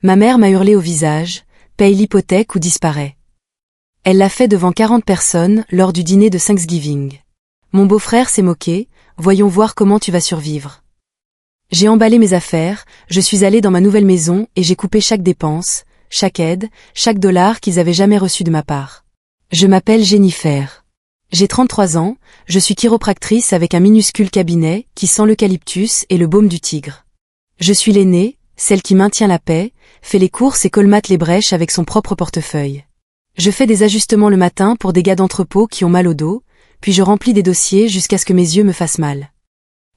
Ma mère m'a hurlé au visage, paye l'hypothèque ou disparaît. Elle l'a fait devant 40 personnes lors du dîner de Thanksgiving. Mon beau-frère s'est moqué, voyons voir comment tu vas survivre. J'ai emballé mes affaires, je suis allée dans ma nouvelle maison et j'ai coupé chaque dépense, chaque aide, chaque dollar qu'ils avaient jamais reçu de ma part. Je m'appelle Jennifer. J'ai 33 ans, je suis chiropractrice avec un minuscule cabinet qui sent l'eucalyptus et le baume du tigre. Je suis l'aînée, celle qui maintient la paix, fait les courses et colmate les brèches avec son propre portefeuille. Je fais des ajustements le matin pour des gars d'entrepôt qui ont mal au dos, puis je remplis des dossiers jusqu'à ce que mes yeux me fassent mal.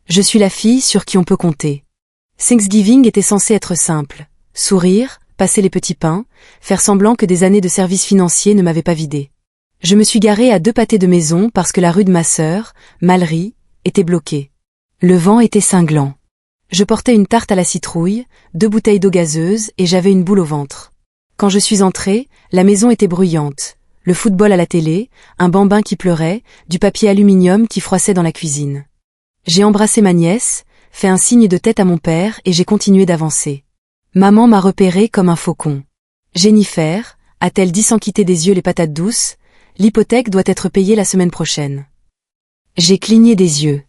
Je suis la fille sur qui on peut compter. Thanksgiving était censé être simple. Sourire, passer les petits pains, faire semblant que des années de service financier ne m'avaient pas vidé. Je me suis garée à 2 pâtés de maison parce que la rue de ma sœur, Mallery, était bloquée. Le vent était cinglant. Je portais une tarte à la citrouille, 2 bouteilles d'eau gazeuse et j'avais une boule au ventre. Quand je suis entrée, la maison était bruyante. Le football à la télé, un bambin qui pleurait, du papier aluminium qui froissait dans la cuisine. J'ai embrassé ma nièce, fait un signe de tête à mon père et j'ai continué d'avancer. Maman m'a repéré comme un faucon. Jennifer, a-t-elle dit sans quitter des yeux les patates douces, l'hypothèque doit être payée la semaine prochaine. J'ai cligné des yeux.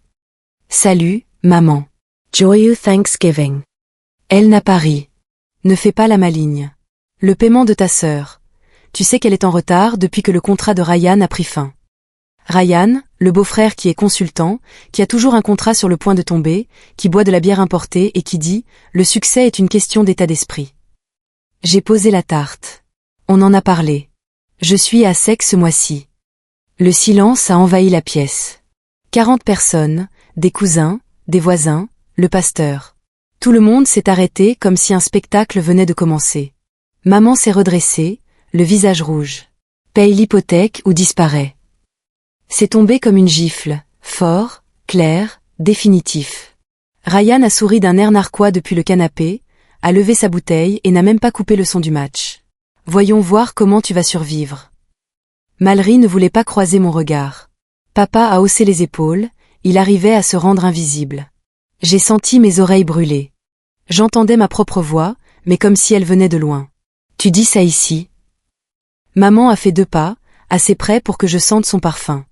Salut, maman. Joyeux Thanksgiving. Elle n'a pas ri. Ne fais pas la maligne. Le paiement de ta sœur. Tu sais qu'elle est en retard depuis que le contrat de Ryan a pris fin. Ryan, le beau-frère qui est consultant, qui a toujours un contrat sur le point de tomber, qui boit de la bière importée et qui dit « Le succès est une question d'état d'esprit ». J'ai posé la tarte. On en a parlé. Je suis à sec ce mois-ci. Le silence a envahi la pièce. 40 personnes, des cousins, des voisins, le pasteur. Tout le monde s'est arrêté comme si un spectacle venait de commencer. Maman s'est redressée, le visage rouge. Paye l'hypothèque ou disparaît. C'est tombé comme une gifle, fort, clair, définitif. Ryan a souri d'un air narquois depuis le canapé, a levé sa bouteille et n'a même pas coupé le son du match. Voyons voir comment tu vas survivre. Mallery ne voulait pas croiser mon regard. Papa a haussé les épaules, il arrivait à se rendre invisible. J'ai senti mes oreilles brûler. J'entendais ma propre voix, mais comme si elle venait de loin. Tu dis ça ici? Maman a fait 2 pas, assez près pour que je sente son parfum.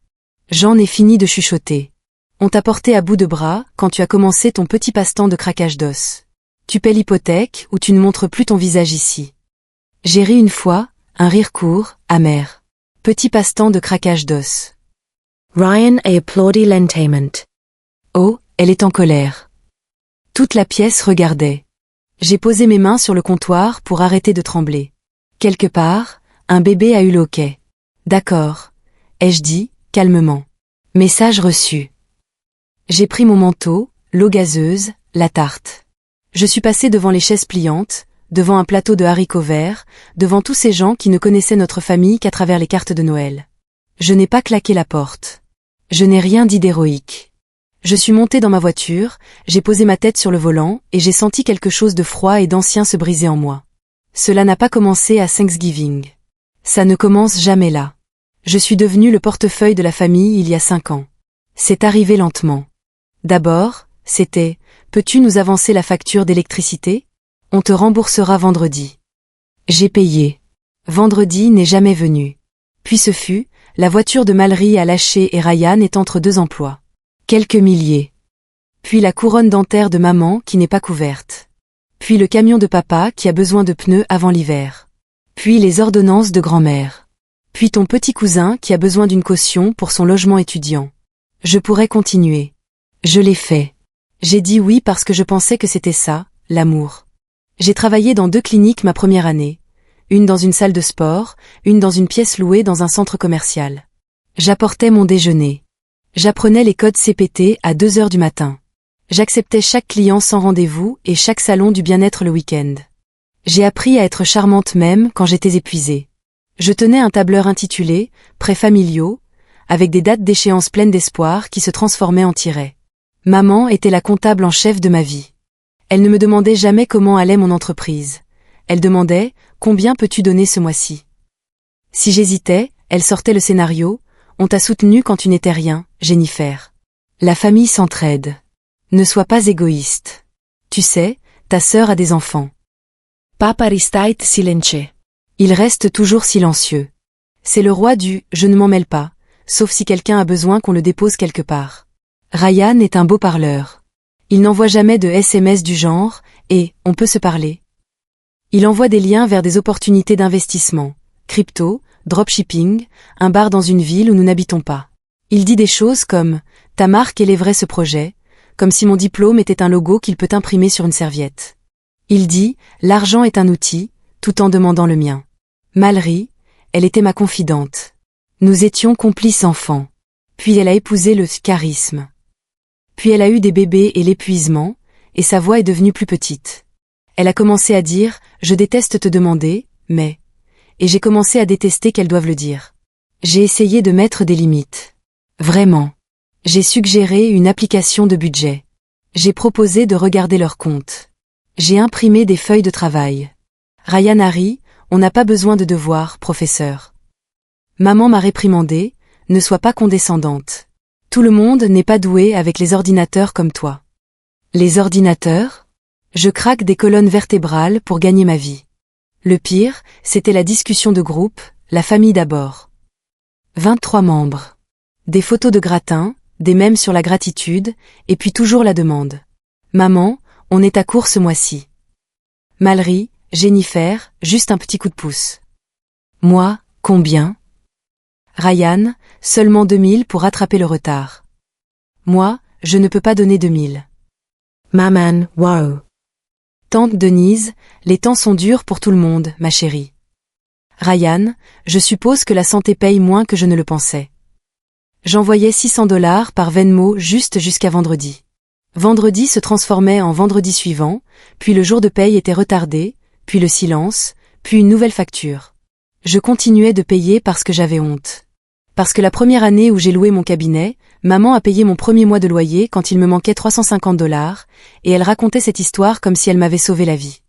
J'en ai fini de chuchoter. On t'a porté à bout de bras quand tu as commencé ton petit passe-temps de craquage d'os. Tu paies l'hypothèque ou tu ne montres plus ton visage ici. J'ai ri une fois, un rire court, amer. Petit passe-temps de craquage d'os. Ryan a applaudi l'entertainment. Oh, elle est en colère. Toute la pièce regardait. J'ai posé mes mains sur le comptoir pour arrêter de trembler. Quelque part, un bébé a eu le hoquet. D'accord, ai-je dit, calmement. Message reçu. J'ai pris mon manteau, l'eau gazeuse, la tarte. Je suis passé devant les chaises pliantes, devant un plateau de haricots verts, devant tous ces gens qui ne connaissaient notre famille qu'à travers les cartes de Noël. Je n'ai pas claqué la porte. Je n'ai rien dit d'héroïque. Je suis montée dans ma voiture, j'ai posé ma tête sur le volant et j'ai senti quelque chose de froid et d'ancien se briser en moi. Cela n'a pas commencé à Thanksgiving. Ça ne commence jamais là. Je suis devenue le portefeuille de la famille il y a 5 ans. C'est arrivé lentement. D'abord, c'était « Peux-tu nous avancer la facture d'électricité? On te remboursera vendredi. » J'ai payé. Vendredi n'est jamais venu. Puis ce fut « La voiture de Mallery a lâché et Ryan est entre 2 emplois. » Quelques milliers. Puis la couronne dentaire de maman qui n'est pas couverte. Puis le camion de papa qui a besoin de pneus avant l'hiver. Puis les ordonnances de grand-mère. Puis ton petit cousin qui a besoin d'une caution pour son logement étudiant. Je pourrais continuer. Je l'ai fait. J'ai dit oui parce que je pensais que c'était ça, l'amour. J'ai travaillé dans 2 cliniques ma première année. Une dans une salle de sport, une dans une pièce louée dans un centre commercial. J'apportais mon déjeuner. J'apprenais les codes CPT à 2 heures du matin. J'acceptais chaque client sans rendez-vous et chaque salon du bien-être le week-end. J'ai appris à être charmante même quand j'étais épuisée. Je tenais un tableur intitulé « Prêts familiaux » avec des dates d'échéance pleines d'espoir qui se transformaient en tirets. Maman était la comptable en chef de ma vie. Elle ne me demandait jamais comment allait mon entreprise. Elle demandait « Combien peux-tu donner ce mois-ci » Si j'hésitais, elle sortait le scénario « On t'a soutenu quand tu n'étais rien, Jennifer. La famille s'entraide. Ne sois pas égoïste. Tu sais, ta sœur a des enfants. Papa restait silencieux. Il reste toujours silencieux. C'est le roi du « je ne m'en mêle pas », sauf si quelqu'un a besoin qu'on le dépose quelque part. Ryan est un beau parleur. Il n'envoie jamais de SMS du genre « et, on peut se parler ». Il envoie des liens vers des opportunités d'investissement, crypto, dropshipping, un bar dans une ville où nous n'habitons pas. Il dit des choses comme « ta marque élèverait ce projet », comme si mon diplôme était un logo qu'il peut imprimer sur une serviette. Il dit « l'argent est un outil », tout en demandant le mien. Mallory, elle était ma confidente. Nous étions complices enfants. Puis elle a épousé le charisme. Puis elle a eu des bébés et l'épuisement, et sa voix est devenue plus petite. Elle a commencé à dire « je déteste te demander, mais… » et j'ai commencé à détester qu'elles doivent le dire. J'ai essayé de mettre des limites. Vraiment. J'ai suggéré une application de budget. J'ai proposé de regarder leurs comptes. J'ai imprimé des feuilles de travail. Ryan a ri, on n'a pas besoin de devoirs, professeur. Maman m'a réprimandé, ne sois pas condescendante. Tout le monde n'est pas doué avec les ordinateurs comme toi. Les ordinateurs? Je craque des colonnes vertébrales pour gagner ma vie. Le pire, c'était la discussion de groupe, la famille d'abord. 23 membres. Des photos de gratin, des mèmes sur la gratitude, et puis toujours la demande. Maman, on est à court ce mois-ci. Mallory, Jennifer, juste un petit coup de pouce. Moi, combien? Ryan, seulement 2000 pour rattraper le retard. Moi, je ne peux pas donner 2000. Maman, wow. Tante Denise, les temps sont durs pour tout le monde, ma chérie. Ryan, je suppose que la santé paye moins que je ne le pensais. J'envoyais $600 par Venmo juste jusqu'à vendredi. Vendredi se transformait en vendredi suivant, puis le jour de paye était retardé, puis le silence, puis une nouvelle facture. Je continuais de payer parce que j'avais honte. Parce que la première année où j'ai loué mon cabinet, maman a payé mon premier mois de loyer quand il me manquait $350, et elle racontait cette histoire comme si elle m'avait sauvé la vie.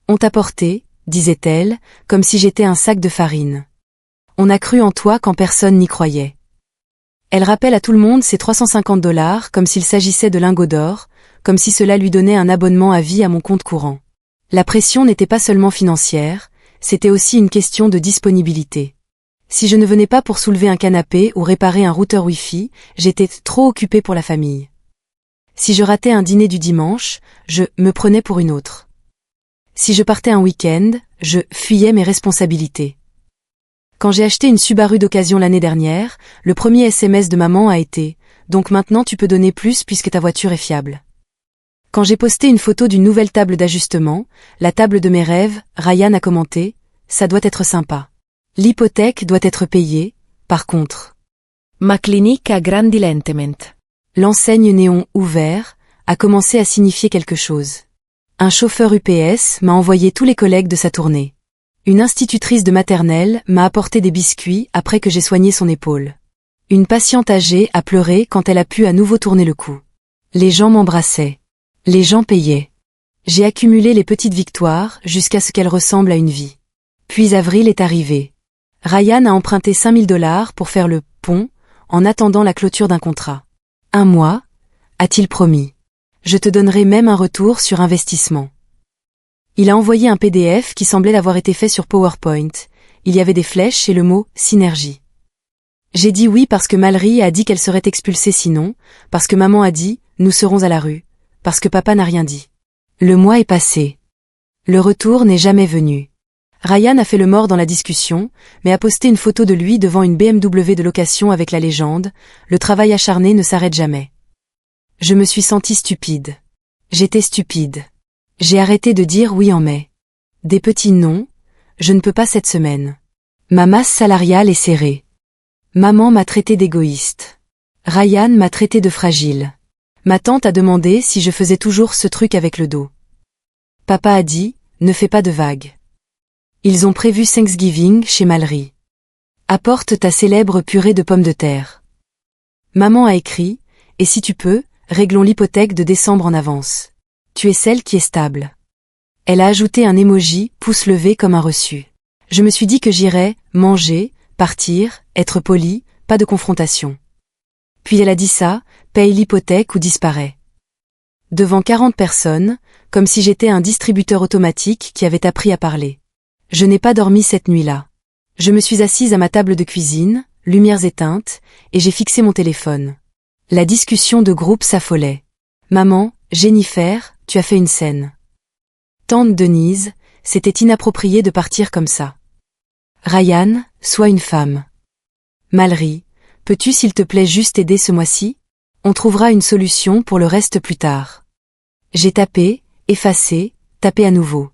On t'a porté, disait-elle, comme si j'étais un sac de farine. On a cru en toi quand personne n'y croyait. Elle rappelle à tout le monde ces $350 comme s'il s'agissait de lingots d'or, comme si cela lui donnait un abonnement à vie à mon compte courant. La pression n'était pas seulement financière, c'était aussi une question de disponibilité. Si je ne venais pas pour soulever un canapé ou réparer un routeur Wi-Fi, j'étais trop occupée pour la famille. Si je ratais un dîner du dimanche, je me prenais pour une autre. Si je partais un week-end, je fuyais mes responsabilités. Quand j'ai acheté une Subaru d'occasion l'année dernière, le premier SMS de maman a été « Donc maintenant tu peux donner plus puisque ta voiture est fiable ». Quand j'ai posté une photo d'une nouvelle table d'ajustement, la table de mes rêves, Ryan a commenté « Ça doit être sympa ». L'hypothèque doit être payée, par contre. Ma clinique a grandi lentement. L'enseigne néon ouvert a commencé à signifier quelque chose. Un chauffeur UPS m'a envoyé tous les collègues de sa tournée. Une institutrice de maternelle m'a apporté des biscuits après que j'ai soigné son épaule. Une patiente âgée a pleuré quand elle a pu à nouveau tourner le cou. Les gens m'embrassaient. Les gens payaient. J'ai accumulé les petites victoires jusqu'à ce qu'elles ressemblent à une vie. Puis avril est arrivé. Ryan a emprunté $5000 pour faire le pont, en attendant la clôture d'un contrat. 1 mois, a-t-il promis. Je te donnerai même un retour sur investissement. Il a envoyé un PDF qui semblait avoir été fait sur PowerPoint. Il y avait des flèches et le mot « synergie ». J'ai dit oui parce que Mallory a dit qu'elle serait expulsée sinon, parce que maman a dit « nous serons à la rue », parce que papa n'a rien dit. Le mois est passé. Le retour n'est jamais venu. Ryan a fait le mort dans la discussion, mais a posté une photo de lui devant une BMW de location avec la légende « Le travail acharné ne s'arrête jamais ». Je me suis sentie stupide. J'étais stupide. J'ai arrêté de dire oui en mai. Des petits noms, je ne peux pas cette semaine. Ma masse salariale est serrée. Maman m'a traité d'égoïste. Ryan m'a traité de fragile. Ma tante a demandé si je faisais toujours ce truc avec le dos. Papa a dit, ne fais pas de vagues. Ils ont prévu Thanksgiving chez Mallory. Apporte ta célèbre purée de pommes de terre. Maman a écrit, et si tu peux, réglons l'hypothèque de décembre en avance. Tu es celle qui est stable. Elle a ajouté un emoji, pouce levé comme un reçu. Je me suis dit que j'irais, manger, partir, être poli, pas de confrontation. Puis elle a dit ça, paye l'hypothèque ou disparaît. Devant 40 personnes, comme si j'étais un distributeur automatique qui avait appris à parler. Je n'ai pas dormi cette nuit-là. Je me suis assise à ma table de cuisine, lumières éteintes, et j'ai fixé mon téléphone. La discussion de groupe s'affolait. Maman, Jennifer, tu as fait une scène. Tante Denise, c'était inapproprié de partir comme ça. Ryan, sois une femme. Mallory, peux-tu s'il te plaît juste aider ce mois-ci? On trouvera une solution pour le reste plus tard. J'ai tapé, effacé, tapé à nouveau.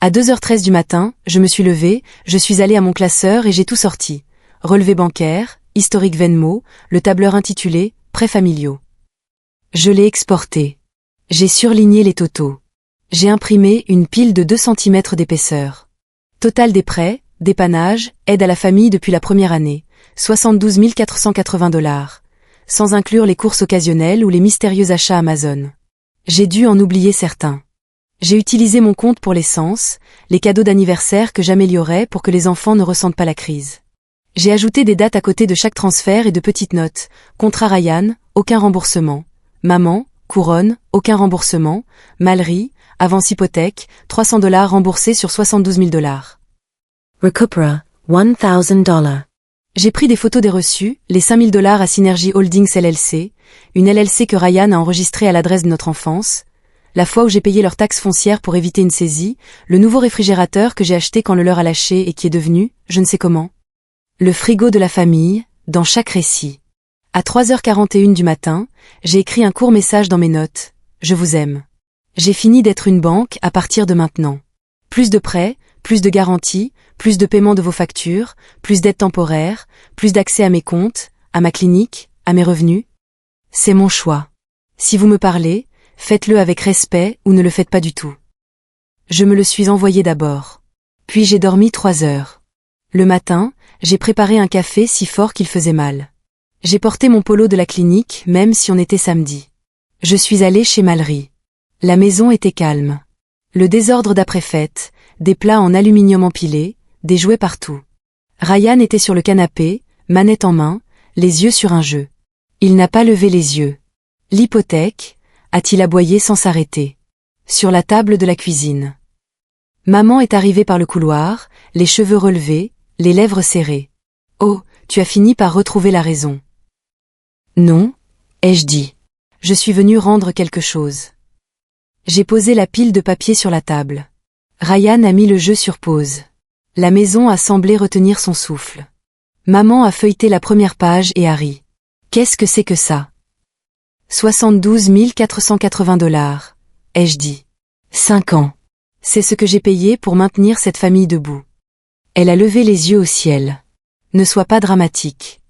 À 2h13 du matin, je me suis levée, je suis allée à mon classeur et j'ai tout sorti. Relevé bancaire, historique Venmo, le tableur intitulé « Prêts familiaux ». Je l'ai exporté. J'ai surligné les totaux. J'ai imprimé une pile de 2 cm d'épaisseur. Total des prêts, dépannage, aide à la famille depuis la première année, 72 480 $, sans inclure les courses occasionnelles ou les mystérieux achats Amazon. J'ai dû en oublier certains. J'ai utilisé mon compte pour l'essence, les cadeaux d'anniversaire que j'améliorais pour que les enfants ne ressentent pas la crise. J'ai ajouté des dates à côté de chaque transfert et de petites notes. Contrat Ryan, aucun remboursement. Maman, couronne, aucun remboursement. Mallory, avance hypothèque, 300 $ remboursés sur 72 000 $. Recupera, $1,000. J'ai pris des photos des reçus, les 5 000 $ à Synergy Holdings LLC, une LLC que Ryan a enregistrée à l'adresse de notre enfance, la fois où j'ai payé leurs taxes foncières pour éviter une saisie, le nouveau réfrigérateur que j'ai acheté quand le leur a lâché et qui est devenu, je ne sais comment, le frigo de la famille, dans chaque récit. À 3h41 du matin, j'ai écrit un court message dans mes notes. Je vous aime. J'ai fini d'être une banque à partir de maintenant. Plus de prêts, plus de garanties, plus de paiement de vos factures, plus d'aides temporaires, plus d'accès à mes comptes, à ma clinique, à mes revenus. C'est mon choix. Si vous me parlez, faites-le avec respect ou ne le faites pas du tout. Je me le suis envoyé d'abord. Puis j'ai dormi 3 heures. Le matin, j'ai préparé un café si fort qu'il faisait mal. J'ai porté mon polo de la clinique même si on était samedi. Je suis allée chez Mallory. La maison était calme. Le désordre d'après-fête, des plats en aluminium empilés, des jouets partout. Ryan était sur le canapé, manette en main, les yeux sur un jeu. Il n'a pas levé les yeux. L'hypothèque, a-t-il aboyé sans s'arrêter. Sur la table de la cuisine. Maman est arrivée par le couloir, les cheveux relevés, les lèvres serrées. Oh, tu as fini par retrouver la raison. Non, ai-je dit. Je suis venue rendre quelque chose. J'ai posé la pile de papier sur la table. Ryan a mis le jeu sur pause. La maison a semblé retenir son souffle. Maman a feuilleté la première page et a ri. Qu'est-ce que c'est que ça? 72 480 $, ai-je dit. 5 ans. C'est ce que j'ai payé pour maintenir cette famille debout. Elle a levé les yeux au ciel. Ne sois pas dramatique.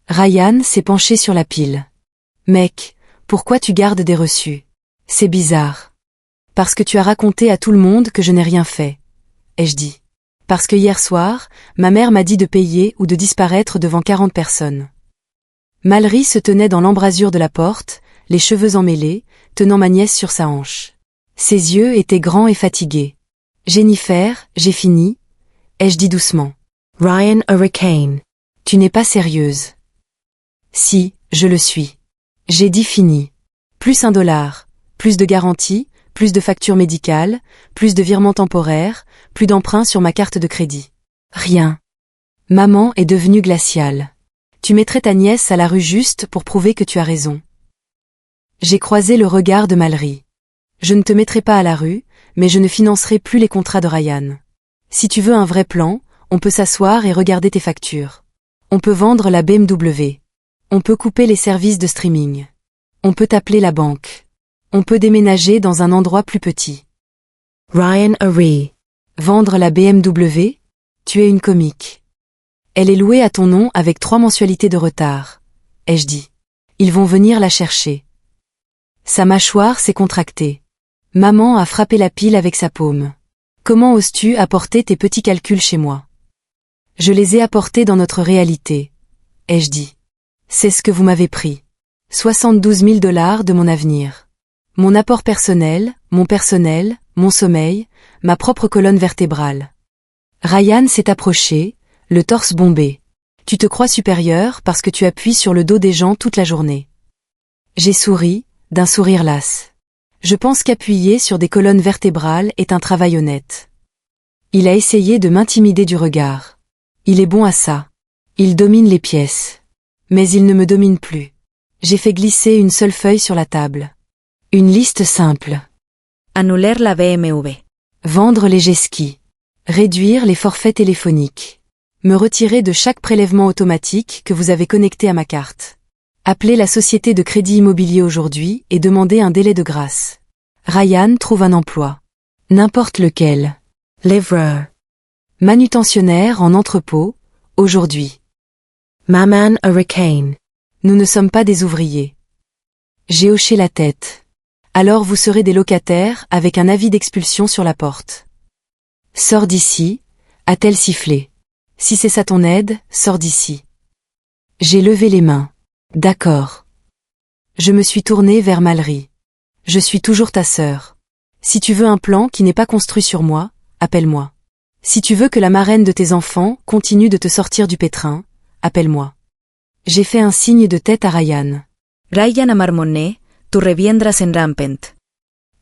Ryan s'est penché sur la pile. Mec, pourquoi tu gardes des reçus? C'est bizarre. Parce que tu as raconté à tout le monde que je n'ai rien fait, ai-je dit. Parce que hier soir, ma mère m'a dit de payer ou de disparaître devant 40 personnes. Mallory se tenait dans l'embrasure de la porte, les cheveux emmêlés, tenant ma nièce sur sa hanche. Ses yeux étaient grands et fatigués. Jennifer, j'ai fini, ai-je dit doucement. Ryan Hurricane. Tu n'es pas sérieuse. Si, je le suis. J'ai dit fini. Plus $1, plus de garantie, plus de factures médicales, plus de virements temporaires, plus d'emprunts sur ma carte de crédit. Rien. Maman est devenue glaciale. Tu mettrais ta nièce à la rue juste pour prouver que tu as raison. J'ai croisé le regard de Mallory. Je ne te mettrai pas à la rue, mais je ne financerai plus les contrats de Ryan. Si tu veux un vrai plan, on peut s'asseoir et regarder tes factures. On peut vendre la BMW. On peut couper les services de streaming. On peut appeler la banque. On peut déménager dans un endroit plus petit. Ryan Aree. Vendre la BMW? Tu es une comique. Elle est louée à ton nom avec 3 mensualités de retard, ai-je dit. Ils vont venir la chercher. Sa mâchoire s'est contractée. Maman a frappé la pile avec sa paume. Comment oses-tu apporter tes petits calculs chez moi? Je les ai apportés dans notre réalité, ai-je dit. C'est ce que vous m'avez pris. 72 000 $ de mon avenir. Mon apport personnel, mon sommeil, ma propre colonne vertébrale. Ryan s'est approché, le torse bombé. Tu te crois supérieur parce que tu appuies sur le dos des gens toute la journée. J'ai souri, d'un sourire las. Je pense qu'appuyer sur des colonnes vertébrales est un travail honnête. Il a essayé de m'intimider du regard. Il est bon à ça. Il domine les pièces. Mais il ne me domine plus. J'ai fait glisser une seule feuille sur la table. Une liste simple. Annuler la BMW. Vendre les jet skis. Réduire les forfaits téléphoniques. Me retirer de chaque prélèvement automatique que vous avez connecté à ma carte. Appeler la société de crédit immobilier aujourd'hui et demander un délai de grâce. Ryan trouve un emploi. N'importe lequel. Livreur. Manutentionnaire en entrepôt, aujourd'hui. Maman Hurricane. Nous ne sommes pas des ouvriers. J'ai hoché la tête. Alors vous serez des locataires avec un avis d'expulsion sur la porte. Sors d'ici, a-t-elle sifflé. Si c'est ça ton aide, sors d'ici. J'ai levé les mains. D'accord. Je me suis tournée vers Mallory. Je suis toujours ta sœur. Si tu veux un plan qui n'est pas construit sur moi, appelle-moi. Si tu veux que la marraine de tes enfants continue de te sortir du pétrin, appelle-moi. J'ai fait un signe de tête à Ryan. Ryan a marmonné, tu reviendras en rampant.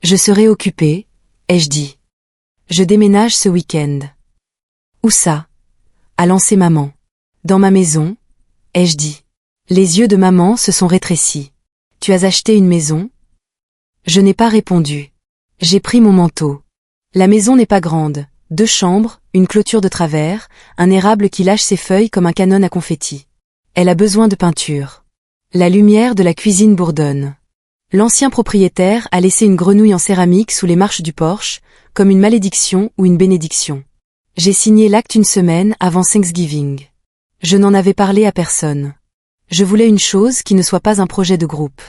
Je serai occupée, ai-je dit. Je déménage ce week-end. Où ça? A lancé maman. Dans ma maison, ai-je dit. Les yeux de maman se sont rétrécis. Tu as acheté une maison? Je n'ai pas répondu. J'ai pris mon manteau. La maison n'est pas grande. 2 chambres, une clôture de travers, un érable qui lâche ses feuilles comme un canon à confetti. Elle a besoin de peinture. La lumière de la cuisine bourdonne. L'ancien propriétaire a laissé une grenouille en céramique sous les marches du porche, comme une malédiction ou une bénédiction. J'ai signé l'acte une semaine avant Thanksgiving. Je n'en avais parlé à personne. Je voulais une chose qui ne soit pas un projet de groupe.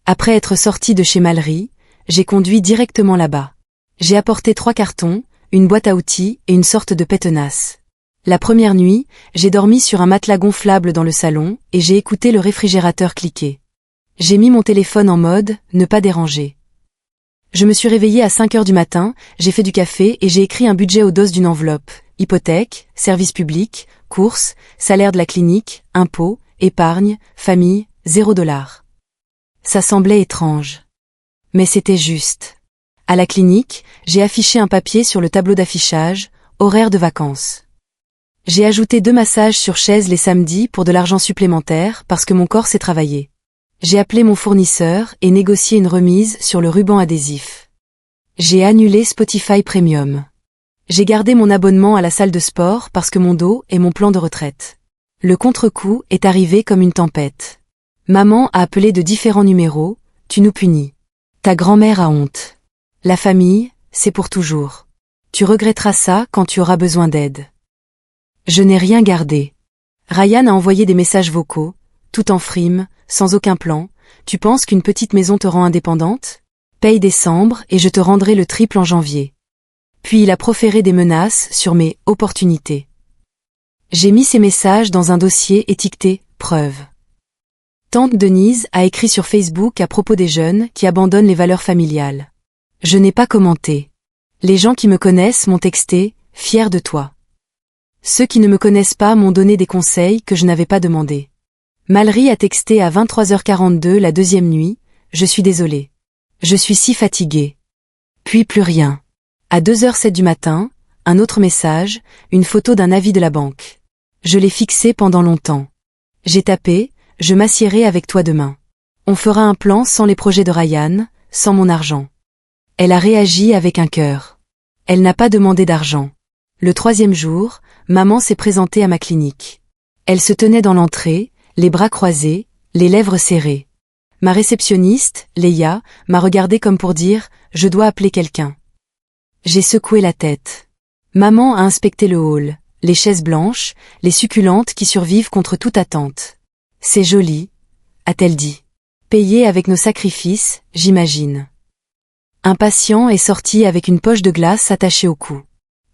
Après être sortie de chez Mallory, j'ai conduit directement là-bas. J'ai apporté 3 cartons, une boîte à outils et une sorte de pétenasse. La première nuit, j'ai dormi sur un matelas gonflable dans le salon et j'ai écouté le réfrigérateur cliquer. J'ai mis mon téléphone en mode « ne pas déranger ». Je me suis réveillée à 5 heures du matin, j'ai fait du café et j'ai écrit un budget aux doses d'une enveloppe. Hypothèque, services publics, courses, salaire de la clinique, impôts, épargne, famille, $0. Ça semblait étrange. Mais c'était juste. À la clinique, j'ai affiché un papier sur le tableau d'affichage, horaire de vacances. J'ai ajouté 2 massages sur chaise les samedis pour de l'argent supplémentaire parce que mon corps s'est travaillé. J'ai appelé mon fournisseur et négocié une remise sur le ruban adhésif. J'ai annulé Spotify Premium. J'ai gardé mon abonnement à la salle de sport parce que mon dos est mon plan de retraite. Le contre-coup est arrivé comme une tempête. Maman a appelé de différents numéros, tu nous punis. Ta grand-mère a honte. La famille, c'est pour toujours. Tu regretteras ça quand tu auras besoin d'aide. Je n'ai rien gardé. Ryan a envoyé des messages vocaux, tout en frime, sans aucun plan. Tu penses qu'une petite maison te rend indépendante? Paye décembre et je te rendrai le triple en janvier. Puis il a proféré des menaces sur mes opportunités. J'ai mis ces messages dans un dossier étiqueté « Preuve ». Tante Denise a écrit sur Facebook à propos des jeunes qui abandonnent les valeurs familiales. Je n'ai pas commenté. Les gens qui me connaissent m'ont texté « Fier de toi ». Ceux qui ne me connaissent pas m'ont donné des conseils que je n'avais pas demandés. Mallory a texté à 23h42 la 2e nuit « Je suis désolée. Je suis si fatiguée. » Puis plus rien. À 2h07 du matin, un autre message, une photo d'un avis de la banque. Je l'ai fixé pendant longtemps. J'ai tapé « Je m'assierai avec toi demain. On fera un plan sans les projets de Ryan, sans mon argent. » Elle a réagi avec un cœur. Elle n'a pas demandé d'argent. Le 3e jour, maman s'est présentée à ma clinique. Elle se tenait dans l'entrée, les bras croisés, les lèvres serrées. Ma réceptionniste, Leia, m'a regardé comme pour dire « Je dois appeler quelqu'un ». J'ai secoué la tête. Maman a inspecté le hall, les chaises blanches, les succulentes qui survivent contre toute attente. « C'est joli », a-t-elle dit. « Payé avec nos sacrifices, j'imagine. » Un patient est sorti avec une poche de glace attachée au cou.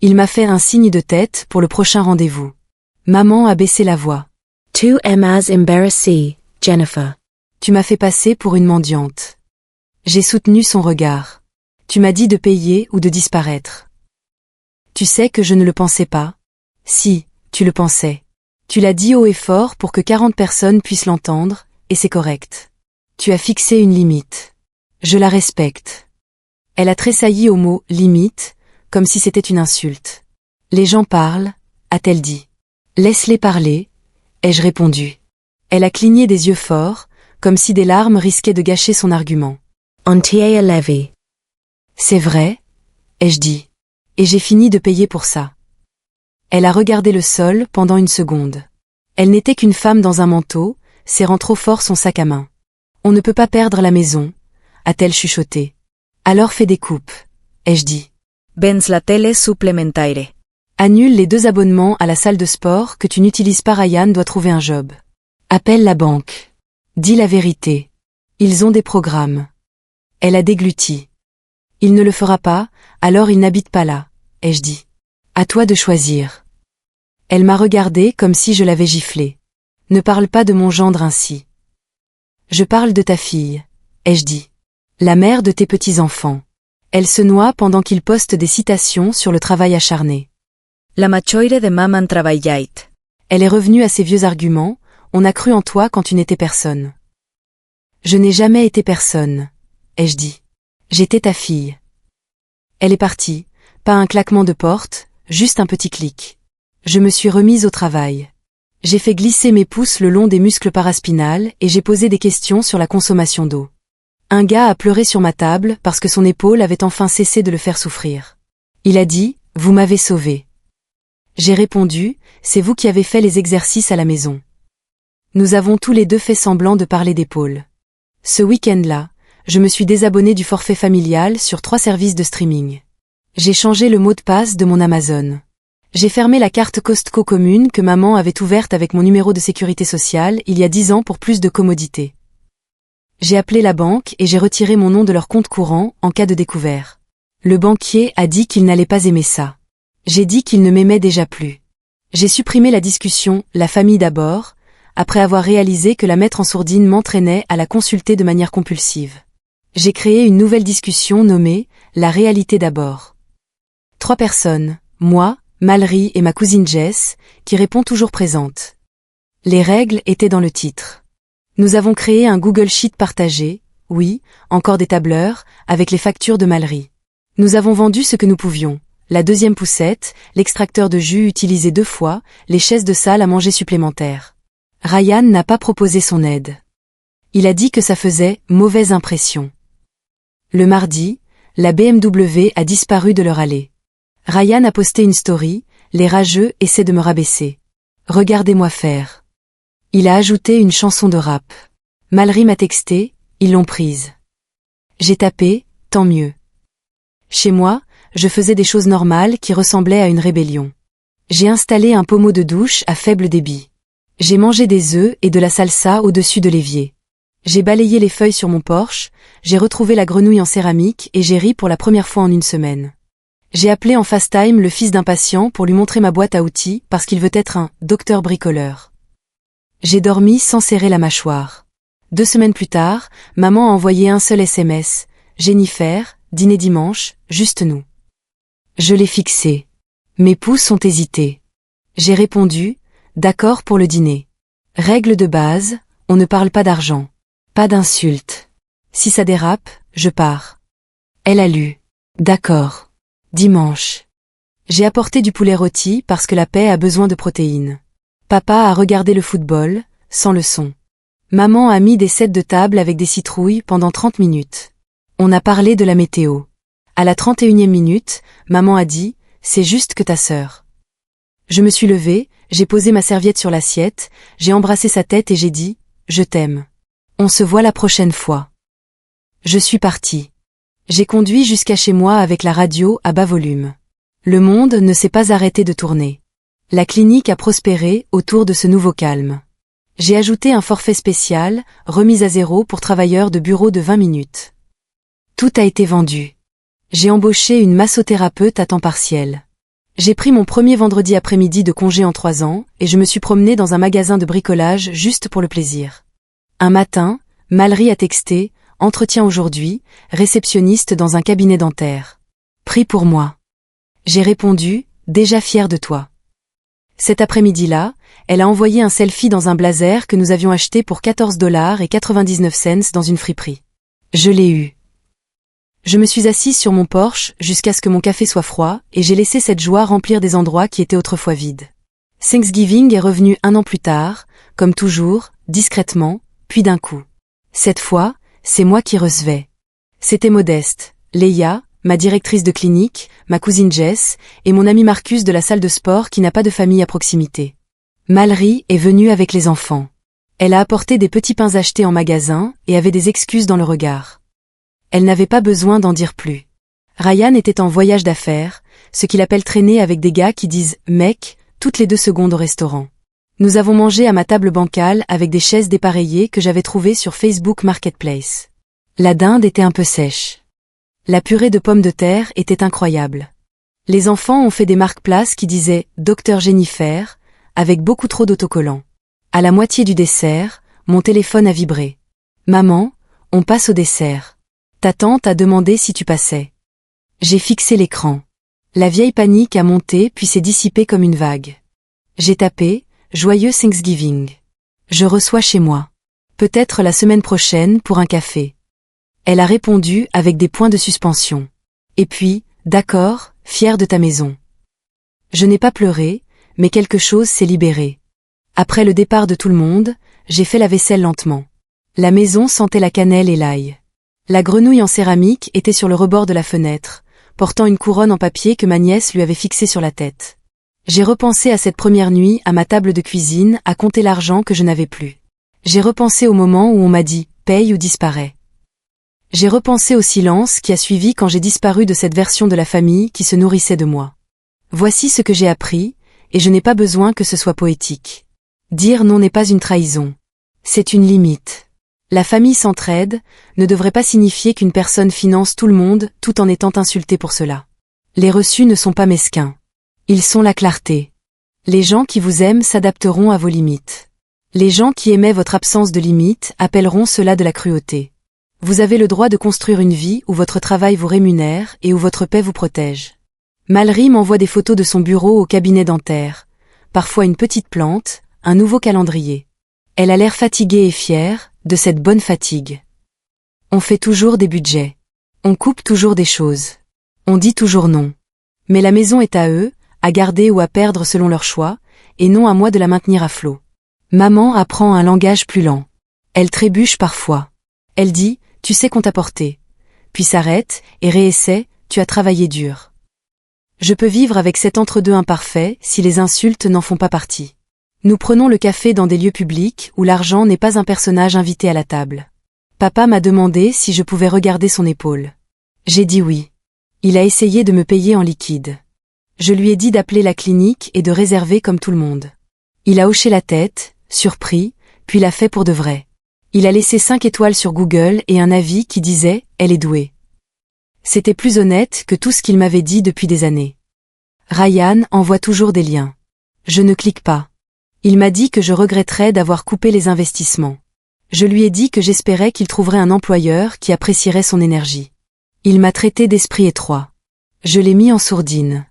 Il m'a fait un signe de tête pour le prochain rendez-vous. Maman a baissé la voix. Tu m'as embarrassé, Jennifer. Tu m'as fait passer pour une mendiante. J'ai soutenu son regard. Tu m'as dit de payer ou de disparaître. Tu sais que je ne le pensais pas. Si, tu le pensais. Tu l'as dit haut et fort pour que 40 personnes puissent l'entendre, et c'est correct. Tu as fixé une limite. Je la respecte. Elle a tressailli au mot « limite », comme si c'était une insulte. Les gens parlent, a-t-elle dit. Laisse-les parler, ai-je répondu. Elle a cligné des yeux forts, comme si des larmes risquaient de gâcher son argument. Antia Levy. C'est vrai, ai-je dit. Et j'ai fini de payer pour ça. Elle a regardé le sol pendant une seconde. Elle n'était qu'une femme dans un manteau, serrant trop fort son sac à main. On ne peut pas perdre la maison, a-t-elle chuchoté. Alors fais des coupes, ai-je dit. Vens la tele supplementaire. Annule les 2 abonnements à la salle de sport que tu n'utilises pas. Ryan doit trouver un job. Appelle la banque. Dis la vérité. Ils ont des programmes. Elle a dégluti. Il ne le fera pas, alors il n'habite pas là, ai-je dit. À toi de choisir. Elle m'a regardé comme si je l'avais giflé. Ne parle pas de mon gendre ainsi. Je parle de ta fille, ai-je dit. La mère de tes petits-enfants. Elle se noie pendant qu'il poste des citations sur le travail acharné. La machoire de maman travaillait. Elle est revenue à ses vieux arguments, on a cru en toi quand tu n'étais personne. Je n'ai jamais été personne, ai-je dit. J'étais ta fille. Elle est partie, pas un claquement de porte, juste un petit clic. Je me suis remise au travail. J'ai fait glisser mes pouces le long des muscles paraspinales et j'ai posé des questions sur la consommation d'eau. Un gars a pleuré sur ma table parce que son épaule avait enfin cessé de le faire souffrir. Il a dit « Vous m'avez sauvé ». J'ai répondu « C'est vous qui avez fait les exercices à la maison ». Nous avons tous les deux fait semblant de parler d'épaule. Ce week-end-là, je me suis désabonné du forfait familial sur 3 services de streaming. J'ai changé le mot de passe de mon Amazon. J'ai fermé la carte Costco commune que maman avait ouverte avec mon numéro de sécurité sociale il y a 10 ans pour plus de commodité. J'ai appelé la banque et j'ai retiré mon nom de leur compte courant en cas de découvert. Le banquier a dit qu'il n'allait pas aimer ça. J'ai dit qu'il ne m'aimait déjà plus. J'ai supprimé la discussion « la famille d'abord », après avoir réalisé que la mettre en sourdine m'entraînait à la consulter de manière compulsive. J'ai créé une nouvelle discussion nommée « la réalité d'abord ». 3 personnes, moi, Mallory et ma cousine Jess, qui répond toujours présente. Les règles étaient dans le titre. Nous avons créé un Google Sheet partagé, oui, encore des tableurs, avec les factures de Mallory. Nous avons vendu ce que nous pouvions. La 2e poussette, l'extracteur de jus utilisé 2 fois, les chaises de salle à manger supplémentaires. Ryan n'a pas proposé son aide. Il a dit que ça faisait mauvaise impression. Le mardi, la BMW a disparu de leur allée. Ryan a posté une story, les rageux essaient de me rabaisser. Regardez-moi faire. Il a ajouté une chanson de rap. Mallory m'a texté, ils l'ont prise. J'ai tapé, tant mieux. Chez moi, je faisais des choses normales qui ressemblaient à une rébellion. J'ai installé un pommeau de douche à faible débit. J'ai mangé des œufs et de la salsa au-dessus de l'évier. J'ai balayé les feuilles sur mon porche, j'ai retrouvé la grenouille en céramique et j'ai ri pour la première fois en une semaine. J'ai appelé en FaceTime le fils d'un patient pour lui montrer ma boîte à outils parce qu'il veut être un docteur bricoleur. J'ai dormi sans serrer la mâchoire. 2 semaines plus tard, maman a envoyé un seul SMS. Jennifer, dîner dimanche, juste nous. Je l'ai fixé. Mes pouces ont hésité. J'ai répondu, d'accord pour le dîner. Règle de base, on ne parle pas d'argent. Pas d'insultes. Si ça dérape, je pars. Elle a lu. D'accord. Dimanche. J'ai apporté du poulet rôti parce que la paix a besoin de protéines. Papa a regardé le football, sans le son. Maman a mis des sets de table avec des citrouilles pendant 30 minutes. On a parlé de la météo. À la 31e minute, maman a dit, c'est juste que ta sœur. Je me suis levée, j'ai posé ma serviette sur l'assiette, j'ai embrassé sa tête et j'ai dit, je t'aime. On se voit la prochaine fois. Je suis partie. J'ai conduit jusqu'à chez moi avec la radio à bas volume. Le monde ne s'est pas arrêté de tourner. La clinique a prospéré autour de ce nouveau calme. J'ai ajouté un forfait spécial, remise à 0 pour travailleurs de bureau de 20 minutes. Tout a été vendu. J'ai embauché une massothérapeute à temps partiel. J'ai pris mon premier vendredi après-midi de congé en 3 ans et je me suis promenée dans un magasin de bricolage juste pour le plaisir. Un matin, Mallory a texté, entretien aujourd'hui, réceptionniste dans un cabinet dentaire. Prie pour moi. J'ai répondu, déjà fière de toi. Cet après-midi-là, elle a envoyé un selfie dans un blazer que nous avions acheté pour $14,99 dans une friperie. Je l'ai eu. Je me suis assise sur mon porche jusqu'à ce que mon café soit froid et j'ai laissé cette joie remplir des endroits qui étaient autrefois vides. Thanksgiving est revenu 1 an plus tard, comme toujours, discrètement, puis d'un coup. Cette fois, c'est moi qui recevais. C'était modeste. Leia, ma directrice de clinique, ma cousine Jess, et mon ami Marcus de la salle de sport qui n'a pas de famille à proximité. Mallory est venue avec les enfants. Elle a apporté des petits pains achetés en magasin et avait des excuses dans le regard. Elle n'avait pas besoin d'en dire plus. Ryan était en voyage d'affaires, ce qu'il appelle traîner avec des gars qui disent « mec » toutes les 2 secondes au restaurant. Nous avons mangé à ma table bancale avec des chaises dépareillées que j'avais trouvées sur Facebook Marketplace. La dinde était un peu sèche. La purée de pommes de terre était incroyable. Les enfants ont fait des marque-places qui disaient « Dr Jennifer » avec beaucoup trop d'autocollants. À la moitié du dessert, mon téléphone a vibré. « Maman, on passe au dessert. Ta tante a demandé si tu passais. » J'ai fixé l'écran. La vieille panique a monté puis s'est dissipée comme une vague. J'ai tapé « Joyeux Thanksgiving. Je reçois chez moi. Peut-être la semaine prochaine pour un café. » Elle a répondu avec des points de suspension. Et puis, d'accord, fière de ta maison. Je n'ai pas pleuré, mais quelque chose s'est libéré. Après le départ de tout le monde, j'ai fait la vaisselle lentement. La maison sentait la cannelle et l'ail. La grenouille en céramique était sur le rebord de la fenêtre, portant une couronne en papier que ma nièce lui avait fixée sur la tête. J'ai repensé à cette première nuit à ma table de cuisine à compter l'argent que je n'avais plus. J'ai repensé au moment où on m'a dit « paye ou disparaît ». J'ai repensé au silence qui a suivi quand j'ai disparu de cette version de la famille qui se nourrissait de moi. Voici ce que j'ai appris, et je n'ai pas besoin que ce soit poétique. Dire non n'est pas une trahison. C'est une limite. La famille s'entraide ne devrait pas signifier qu'une personne finance tout le monde tout en étant insultée pour cela. Les reçus ne sont pas mesquins. Ils sont la clarté. Les gens qui vous aiment s'adapteront à vos limites. Les gens qui aimaient votre absence de limites appelleront cela de la cruauté. Vous avez le droit de construire une vie où votre travail vous rémunère et où votre paix vous protège. Mallory m'envoie des photos de son bureau au cabinet dentaire, parfois une petite plante, un nouveau calendrier. Elle a l'air fatiguée et fière, de cette bonne fatigue. On fait toujours des budgets. On coupe toujours des choses. On dit toujours non. Mais la maison est à eux, à garder ou à perdre selon leur choix, et non à moi de la maintenir à flot. Maman apprend un langage plus lent. Elle trébuche parfois. Elle dit « tu sais qu'on t'a porté », puis s'arrête et réessaie « tu as travaillé dur ». Je peux vivre avec cet entre-deux imparfait si les insultes n'en font pas partie. Nous prenons le café dans des lieux publics où l'argent n'est pas un personnage invité à la table. Papa m'a demandé si je pouvais regarder son épaule. J'ai dit oui. Il a essayé de me payer en liquide. Je lui ai dit d'appeler la clinique et de réserver comme tout le monde. Il a hoché la tête, surpris, puis l'a fait pour de vrai. Il a laissé 5 étoiles sur Google et un avis qui disait « Elle est douée ». C'était plus honnête que tout ce qu'il m'avait dit depuis des années. Ryan envoie toujours des liens. Je ne clique pas. Il m'a dit que je regretterais d'avoir coupé les investissements. Je lui ai dit que j'espérais qu'il trouverait un employeur qui apprécierait son énergie. Il m'a traité d'esprit étroit. Je l'ai mis en sourdine.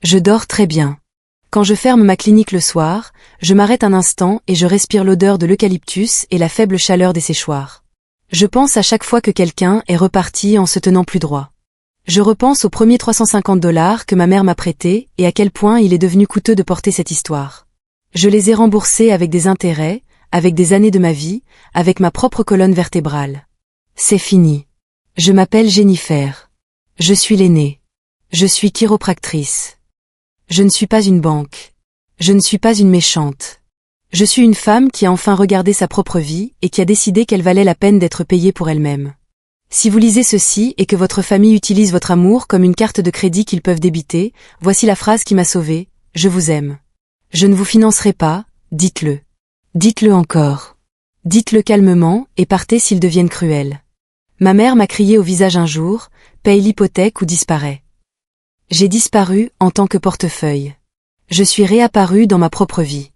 Je dors très bien. Quand je ferme ma clinique le soir, je m'arrête un instant et je respire l'odeur de l'eucalyptus et la faible chaleur des séchoirs. Je pense à chaque fois que quelqu'un est reparti en se tenant plus droit. Je repense aux premiers $350 que ma mère m'a prêtés et à quel point il est devenu coûteux de porter cette histoire. Je les ai remboursés avec des intérêts, avec des années de ma vie, avec ma propre colonne vertébrale. C'est fini. Je m'appelle Jennifer. Je suis l'aînée. Je suis chiropractrice. Je ne suis pas une banque. Je ne suis pas une méchante. Je suis une femme qui a enfin regardé sa propre vie et qui a décidé qu'elle valait la peine d'être payée pour elle-même. Si vous lisez ceci et que votre famille utilise votre amour comme une carte de crédit qu'ils peuvent débiter, voici la phrase qui m'a sauvée, je vous aime. Je ne vous financerai pas, dites-le. Dites-le encore. Dites-le calmement et partez s'ils deviennent cruels. Ma mère m'a crié au visage un jour, paye l'hypothèque ou disparaît. J'ai disparu en tant que portefeuille. Je suis réapparu dans ma propre vie.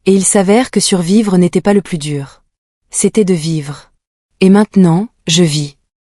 Et il s'avère que survivre n'était pas le plus dur. C'était de vivre. Et maintenant, je vis.